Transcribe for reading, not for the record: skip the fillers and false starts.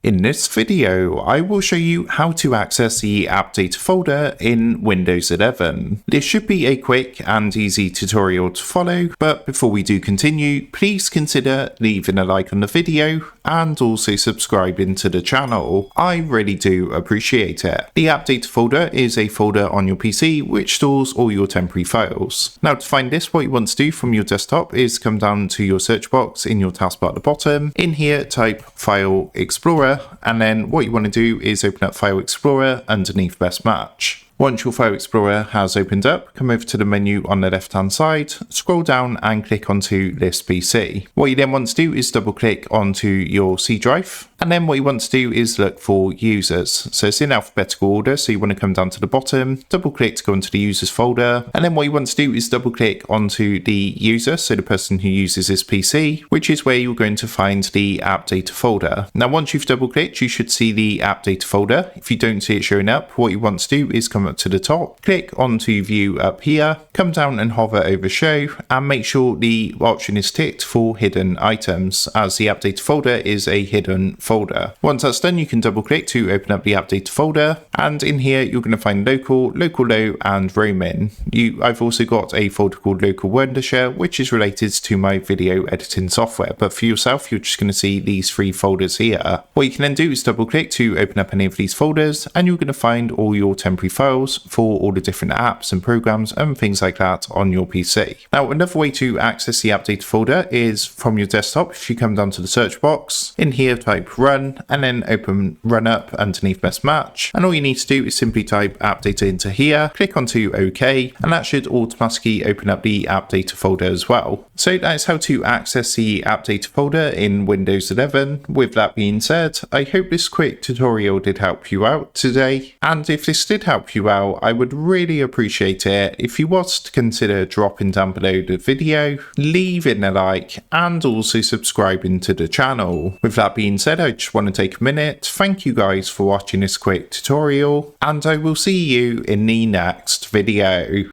In this video, I will show you how to access the AppData folder in Windows 11. This should be a quick and easy tutorial to follow, but before we do continue, please consider leaving a like on the video and also subscribing to the channel. I really do appreciate it. The AppData folder is a folder on your PC which stores all your temporary files. Now to find this, what you want to do from your desktop is come down to your search box in your taskbar at the bottom. In here, type File Explorer, and then what you want to do is open up File Explorer underneath Best Match. Once your File Explorer has opened up, come over to the menu on the left hand side, scroll down and click onto List PC. What you then want to do is double click onto your C drive, and then what you want to do is look for users. So it's in alphabetical order, so you want to come down to the bottom, double click to go into the users folder, and then what you want to do is double click onto the user, so the person who uses this PC, which is where you're going to find the AppData folder. Now once you've double clicked, you should see the AppData folder. If you don't see it showing up, what you want to do is come up to the top, click onto view up here, come down and hover over show, and make sure the option is ticked for hidden items, as the AppData folder is a hidden folder. Once that's done, you can double click to open up the AppData folder, and in here you're going to find local, local low, and roaming. I've also got a folder called local Wondershare, which is related to my video editing software, but for yourself you're just going to see these three folders here. What you can then do is double click to open up any of these folders, and you're going to find all your temporary files for all the different apps and programs and things like that on your PC. Now another way to access the AppData folder is from your desktop. If you come down to the search box, in here type run and then open run up underneath Best Match, and all you need to do is simply type AppData into here, click onto OK, and that should automatically open up the AppData folder as well. So that's how to access the AppData folder in Windows 11. With that being said, I hope this quick tutorial did help you out today, and if this did help you out, I would really appreciate it if you was to consider dropping down below the video, leaving a like, and also subscribing to the channel. With that being said, I just want to take a minute, thank you guys for watching this quick tutorial, and I will see you in the next video.